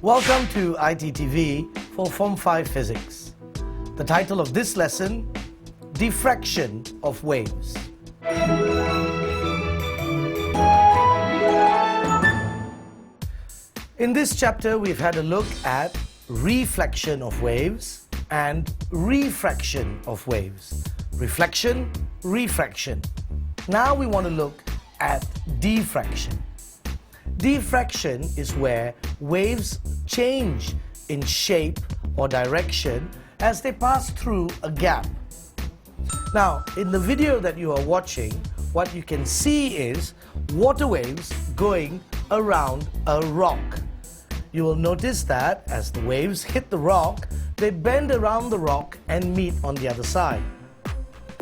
Welcome to iTTV for Form 5 Physics. The title of this lesson, Diffraction of Waves. In this chapter, we've had a look at reflection of waves and refraction of waves. Reflection, refraction. Now we want to look at diffraction. Diffraction is where waves change in shape or direction as they pass through a gap. Now, in the video that you are watching, what you can see is water waves going around a rock. You will notice that as the waves hit the rock, they bend around the rock and meet on the other side.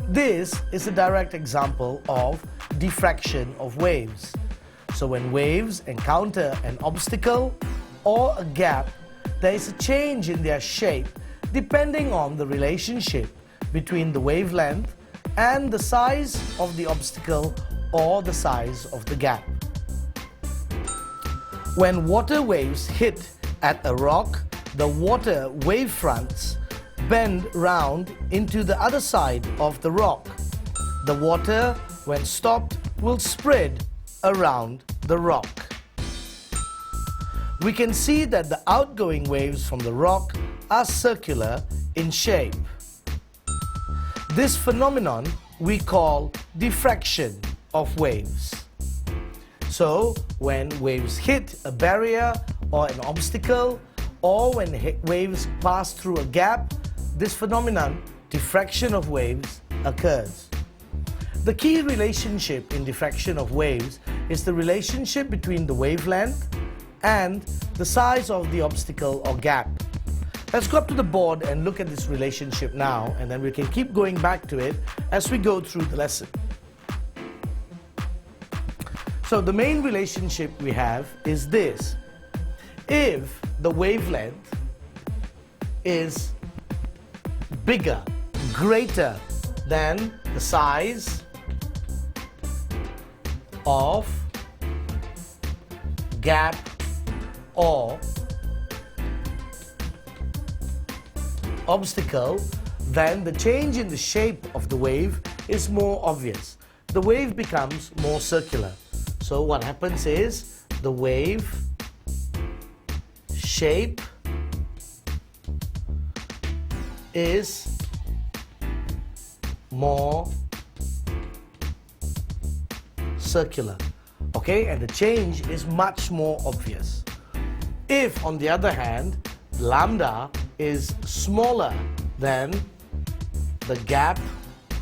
This is a direct example of diffraction of waves. So when waves encounter an obstacle or a gap, there is a change in their shape depending on the relationship between the wavelength and the size of the obstacle or the size of the gap. When water waves hit at a rock, the water wavefronts bend round into the other side of the rock. The water, when stopped, will spread around the rock. We can see that the outgoing waves from the rock are circular in shape. This phenomenon we call diffraction of waves. So, when waves hit a barrier or an obstacle, or when waves pass through a gap, this phenomenon, diffraction of waves, occurs. The key relationship in diffraction of waves is the relationship between the wavelength and the size of the obstacle or gap. Let's go up to the board and look at this relationship now, and then we can keep going back to it as we go through the lesson. So the main relationship we have is this. If the wavelength is bigger, greater than the size of gap or obstacle, then the change in the shape of the wave is more obvious. The wave becomes more circular. So what happens is the wave shape is more circular, okay, and the change is much more obvious. If, on the other hand, lambda is smaller than the gap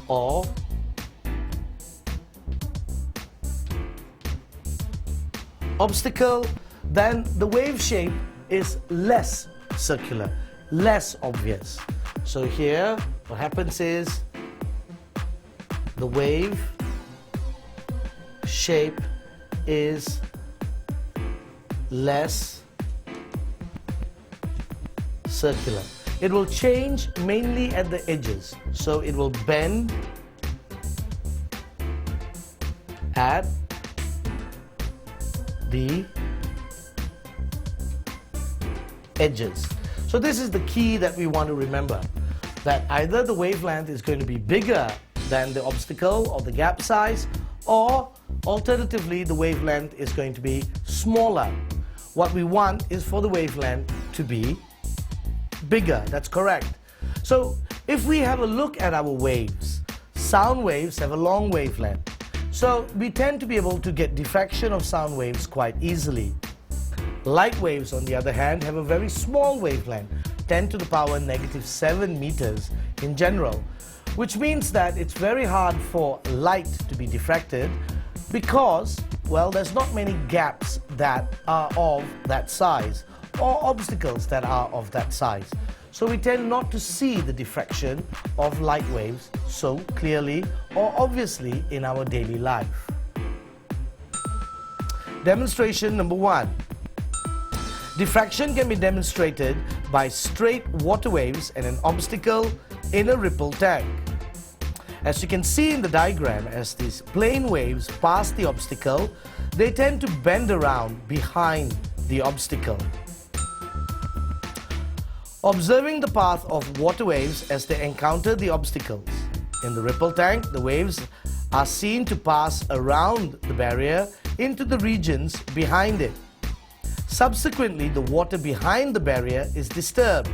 or obstacle, then the wave shape is less circular, less obvious. So here, what happens is the wave shape is less circular. It will change mainly at the edges. So it will bend at the edges. So this is the key that we want to remember, that either the wavelength is going to be bigger than the obstacle or the gap size, or alternatively the wavelength is going to be smaller. What we want is for the wavelength to be bigger. That's correct. So if we have a look at our waves, sound waves have a long wavelength. So we tend to be able to get diffraction of sound waves quite easily. Light waves, on the other hand, have a very small wavelength, 10 to the power -7 meters in general, which means that it's very hard for light to be diffracted because, well, there's not many gaps that are of that size or obstacles that are of that size. So we tend not to see the diffraction of light waves so clearly or obviously in our daily life. Demonstration number 1. Diffraction can be demonstrated by straight water waves and an obstacle in a ripple tank. As you can see in the diagram, as these plane waves pass the obstacle, they tend to bend around behind the obstacle. Observing the path of water waves as they encounter the obstacles. In the ripple tank, the waves are seen to pass around the barrier into the regions behind it. Subsequently, the water behind the barrier is disturbed.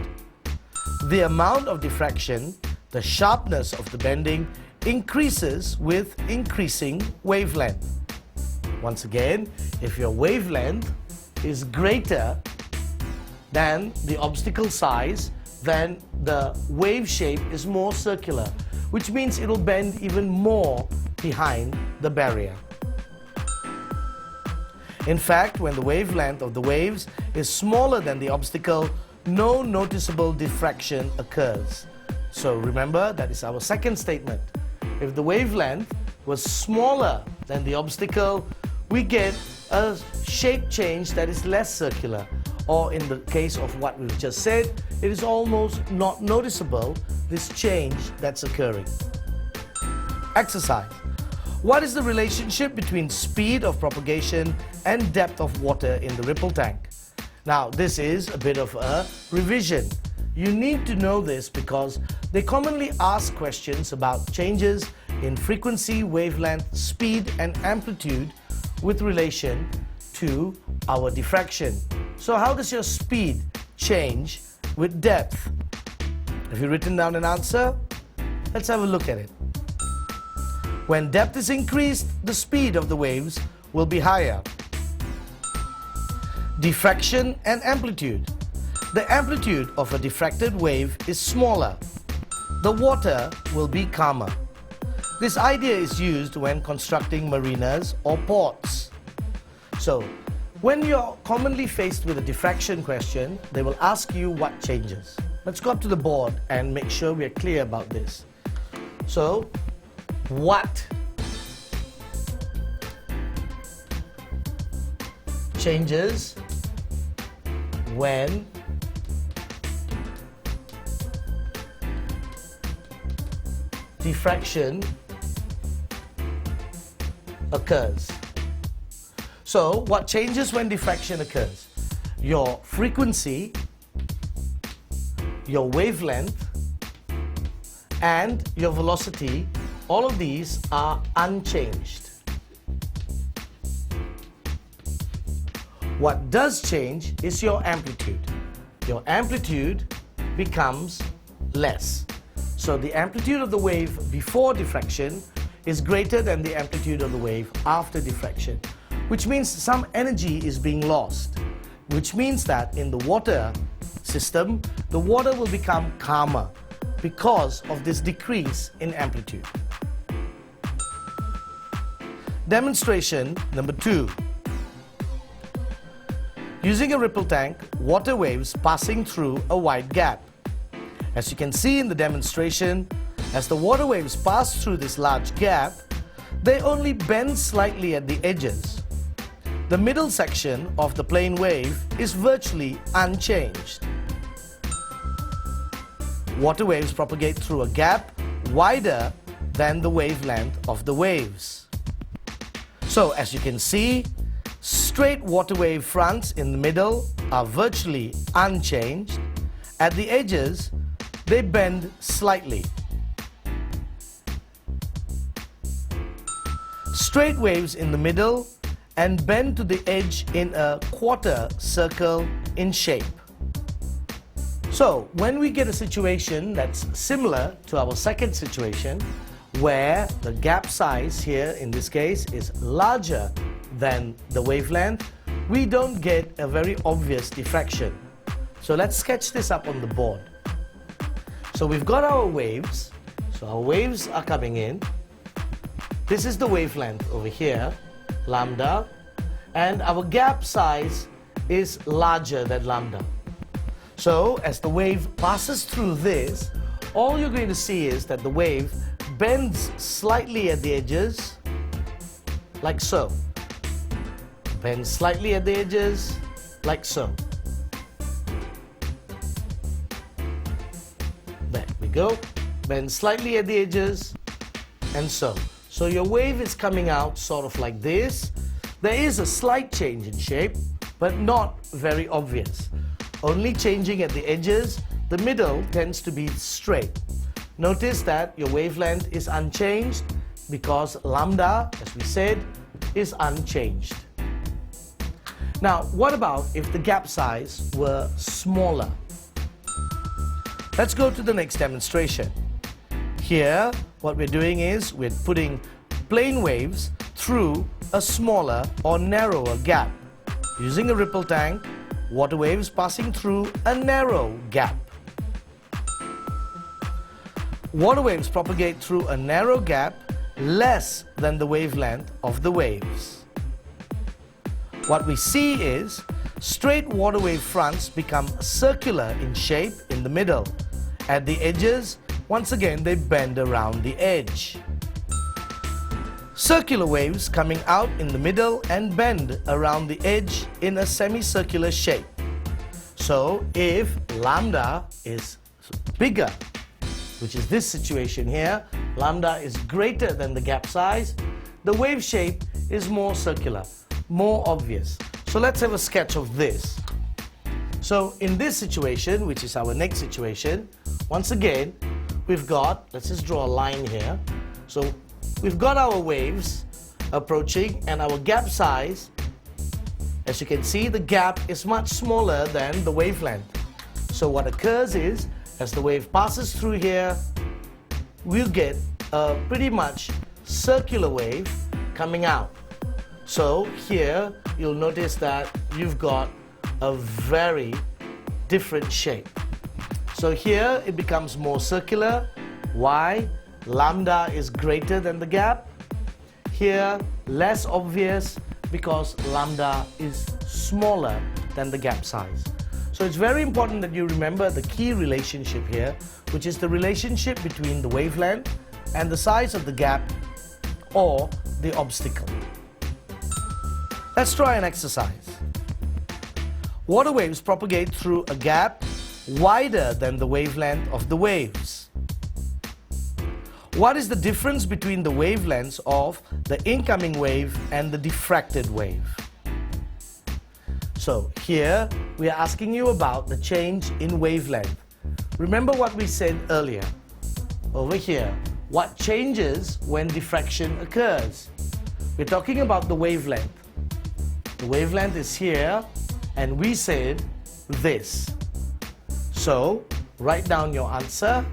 The amount of diffraction, the sharpness of the bending, increases with increasing wavelength. Once again, if your wavelength is greater than the obstacle size, then the wave shape is more circular, which means it will bend even more behind the barrier. In fact, when the wavelength of the waves is smaller than the obstacle, no noticeable diffraction occurs. So remember, that is our second statement. If the wavelength was smaller than the obstacle, we get a shape change that is less circular. Or in the case of what we've just said, it is almost not noticeable, this change that's occurring. Exercise. What is the relationship between speed of propagation and depth of water in the ripple tank? Now, this is a bit of a revision. You need to know this because they commonly ask questions about changes in frequency, wavelength, speed and amplitude with relation to our diffraction. So how does your speed change with depth? Have you written down an answer? Let's have a look at it. When depth is increased, the speed of the waves will be higher. Diffraction and amplitude. The amplitude of a diffracted wave is smaller. The water will be calmer. This idea is used when constructing marinas or ports. So, when you're commonly faced with a diffraction question, they will ask you what changes. Let's go up to the board and make sure we are clear about this. So, what changes when diffraction occurs? So, what changes when diffraction occurs? Your frequency, your wavelength, and your velocity, all of these are unchanged. What does change is your amplitude. Your amplitude becomes less. So the amplitude of the wave before diffraction is greater than the amplitude of the wave after diffraction, which means some energy is being lost, which means that in the water system, the water will become calmer because of this decrease in amplitude. Demonstration number 2. Using a ripple tank, water waves passing through a wide gap. As you can see in the demonstration, as the water waves pass through this large gap, they only bend slightly at the edges. The middle section of the plane wave is virtually unchanged. Water waves propagate through a gap wider than the wavelength of the waves. So, as you can see, straight water wave fronts in the middle are virtually unchanged. At the edges, they bend slightly. Straight waves in the middle and bend to the edge in a quarter circle in shape. So, when we get a situation that's similar to our second situation, where the gap size here in this case is larger than the wavelength, we don't get a very obvious diffraction. So let's sketch this up on the board. So we've got our waves. So our waves are coming in. This is the wavelength over here, lambda, and our gap size is larger than lambda. So as the wave passes through this, all you're going to see is that the wave bends slightly at the edges, like so. Bends slightly at the edges, like so. There we go. Bend slightly at the edges, and so. So your wave is coming out sort of like this. There is a slight change in shape, but not very obvious. Only changing at the edges the middle tends to be straight. Notice that your wavelength is unchanged because lambda, as we said, is unchanged. Now, what about if the gap size were smaller? Let's go to the next demonstration. Here, what we're doing is we're putting plane waves through a smaller or narrower gap. Using a ripple tank, water waves passing through a narrow gap. Water waves propagate through a narrow gap less than the wavelength of the waves. What we see is straight water wave fronts become circular in shape in the middle. At the edges, once again they bend around the edge. Circular waves coming out in the middle and bend around the edge in a semicircular shape. So if lambda is bigger, which is this situation here, lambda is greater than the gap size, the wave shape is more circular, more obvious. So let's have a sketch of this. So in this situation, which is our next situation, once again, we've got, let's just draw a line here. So we've got our waves approaching and our gap size, as you can see, the gap is much smaller than the wavelength. So what occurs is, as the wave passes through here, we'll get a pretty much circular wave coming out. So here, you'll notice that you've got a very different shape. So here, it becomes more circular. Why? Lambda is greater than the gap. Here, less obvious because lambda is smaller than the gap size. So it's very important that you remember the key relationship here, which is the relationship between the wavelength and the size of the gap or the obstacle. Let's try an exercise. Water waves propagate through a gap wider than the wavelength of the waves. What is the difference between the wavelengths of the incoming wave and the diffracted wave? So here we are asking you about the change in wavelength. Remember what we said earlier. Over here, what changes when diffraction occurs? We're talking about the wavelength. The wavelength is here and we said this. So write down your answer.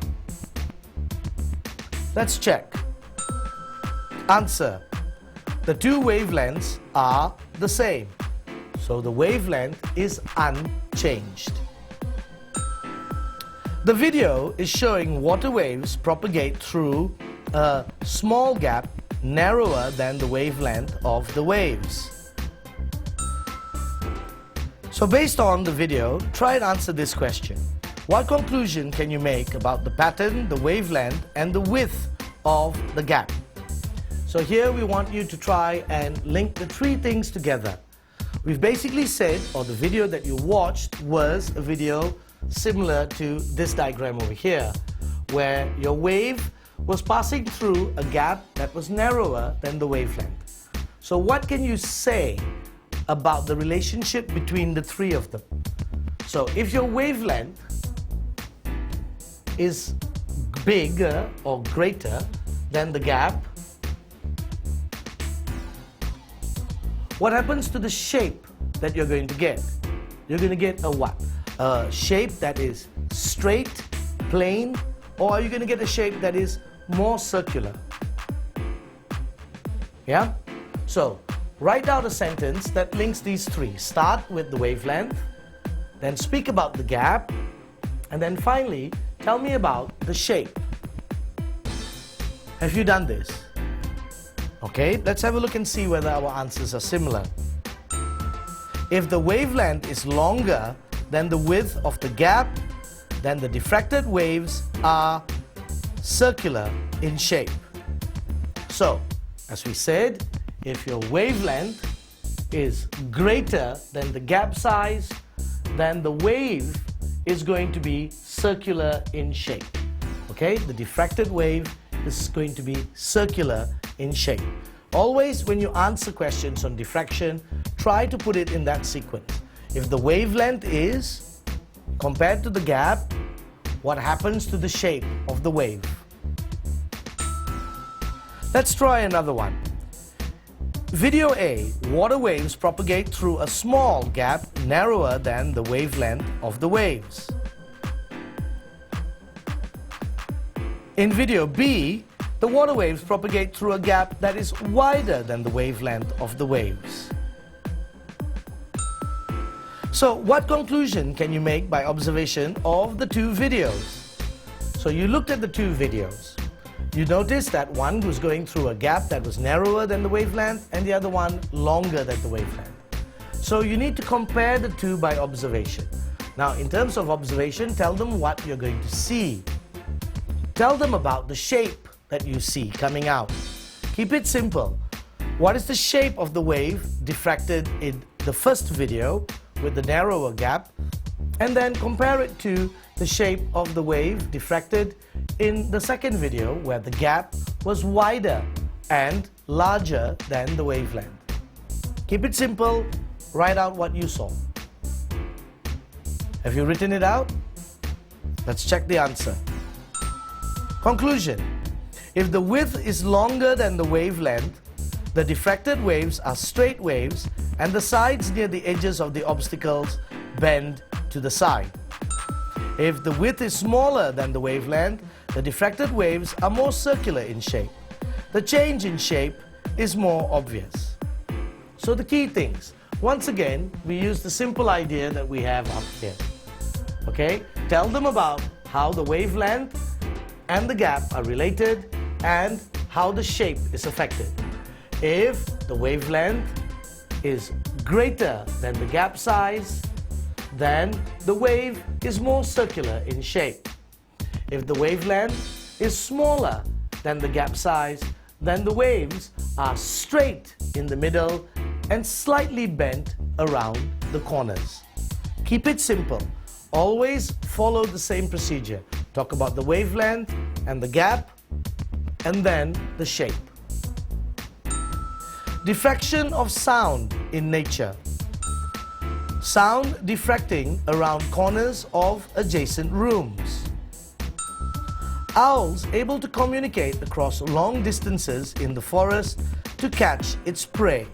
Let's check. Answer. The two wavelengths are the same. So the wavelength is unchanged. The video is showing water waves propagate through a small gap narrower than the wavelength of the waves. So based on the video, try and answer this question. What conclusion can you make about the pattern, the wavelength, and the width of the gap? So here we want you to try and link the three things together. We've basically said, or the video that you watched was a video similar to this diagram over here, where your wave was passing through a gap that was narrower than the wavelength. So what can you say about the relationship between the three of them? So if your wavelength is bigger or greater than the gap, what happens to the shape that you're going to get? You're going to get a what? A shape that is straight, plane, or are you going to get a shape that is more circular? Yeah? So, write out a sentence that links these three. Start with the wavelength, then speak about the gap, and then finally, tell me about the shape. Have you done this? Okay, let's have a look and see whether our answers are similar. If the wavelength is longer than the width of the gap, then the diffracted waves are circular in shape. So, as we said, if your wavelength is greater than the gap size, then the wave is going to be circular in shape. Okay, the diffracted wave is going to be circular in shape. Always when you answer questions on diffraction, try to put it in that sequence. If the wavelength is, compared to the gap, what happens to the shape of the wave. Let's try another one. Video A, water waves propagate through a small gap narrower than the wavelength of the waves. In video B, the water waves propagate through a gap that is wider than the wavelength of the waves. So, what conclusion can you make by observation of the two videos? So, you looked at the two videos. You noticed that one was going through a gap that was narrower than the wavelength and the other one longer than the wavelength. So, you need to compare the two by observation. Now, in terms of observation, tell them what you're going to see. Tell them about the shape that you see coming out. Keep it simple. What is the shape of the wave diffracted in the first video with the narrower gap, and then compare it to the shape of the wave diffracted in the second video where the gap was wider and larger than the wavelength. Keep it simple, write out what you saw. Have you written it out? Let's check the answer. Conclusion. If the width is longer than the wavelength, the diffracted waves are straight waves and the sides near the edges of the obstacles bend to the side. If the width is smaller than the wavelength, the diffracted waves are more circular in shape. The change in shape is more obvious. So the key things. Once again, we use the simple idea that we have up here. Okay? Tell them about how the wavelength and the gap are related and how the shape is affected. If the wavelength is greater than the gap size, then the wave is more circular in shape. If the wavelength is smaller than the gap size, then the waves are straight in the middle and slightly bent around the corners. Keep it simple. Always follow the same procedure. Talk about the wavelength and the gap, and then the shape. Diffraction of sound in nature. Sound diffracting around corners of adjacent rooms. Owls able to communicate across long distances in the forest to catch its prey.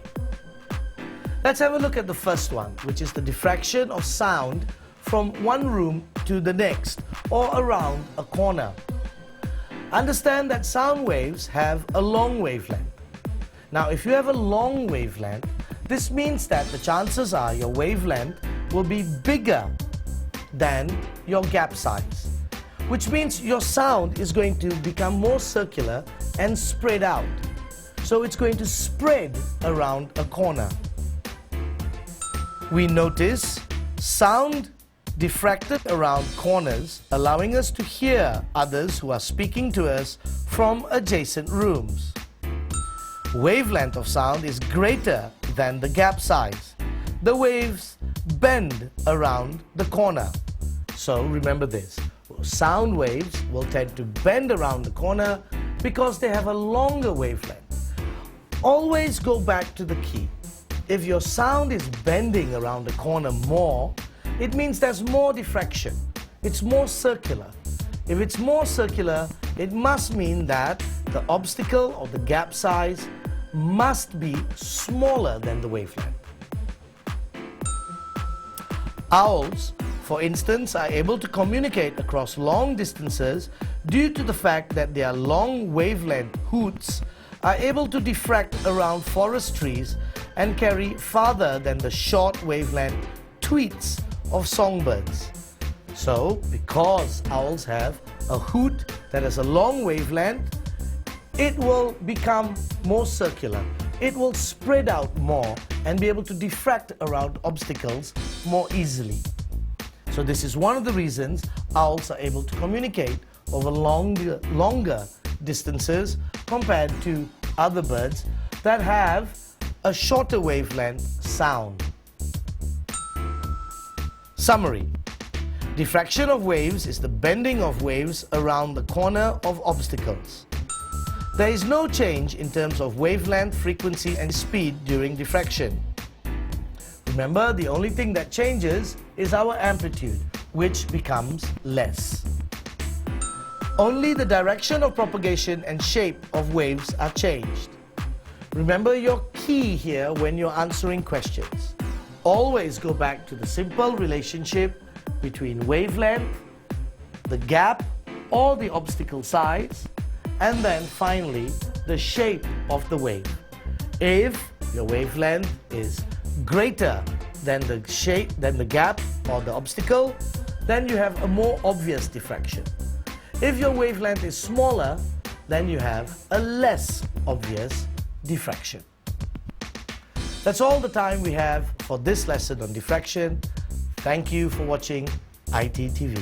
Let's have a look at the first one, which is the diffraction of sound from one room to the next or around a corner. Understand that sound waves have a long wavelength. Now, if you have a long wavelength, this means that the chances are your wavelength will be bigger than your gap size, which means your sound is going to become more circular and spread out. So it's going to spread around a corner. We notice sound diffracted around corners, allowing us to hear others who are speaking to us from adjacent rooms. Wavelength of sound is greater than the gap size. The waves bend around the corner. So remember this, sound waves will tend to bend around the corner because they have a longer wavelength. Always go back to the key. If your sound is bending around the corner more, it means there's more diffraction. It's more circular. If it's more circular, it must mean that the obstacle or the gap size must be smaller than the wavelength. Owls, for instance, are able to communicate across long distances due to the fact that their long wavelength hoots are able to diffract around forest trees and carry farther than the short wavelength tweets of songbirds. So, because owls have a hoot that has a long wavelength, it will become more circular. It will spread out more and be able to diffract around obstacles more easily. So this is one of the reasons owls are able to communicate over longer distances compared to other birds that have a shorter wavelength sound. Summary. Diffraction of waves is the bending of waves around the corner of obstacles. There is no change in terms of wavelength, frequency and speed during diffraction. Remember, the only thing that changes is our amplitude, which becomes less. Only the direction of propagation and shape of waves are changed. Remember your key here when you're answering questions. Always go back to the simple relationship between wavelength, the gap or the obstacle size, and then finally the shape of the wave. If your wavelength is greater than the gap or the obstacle, then you have a more obvious diffraction. If your wavelength is smaller, then you have a less obvious diffraction. That's all the time we have for this lesson on diffraction. Thank you for watching iTTV.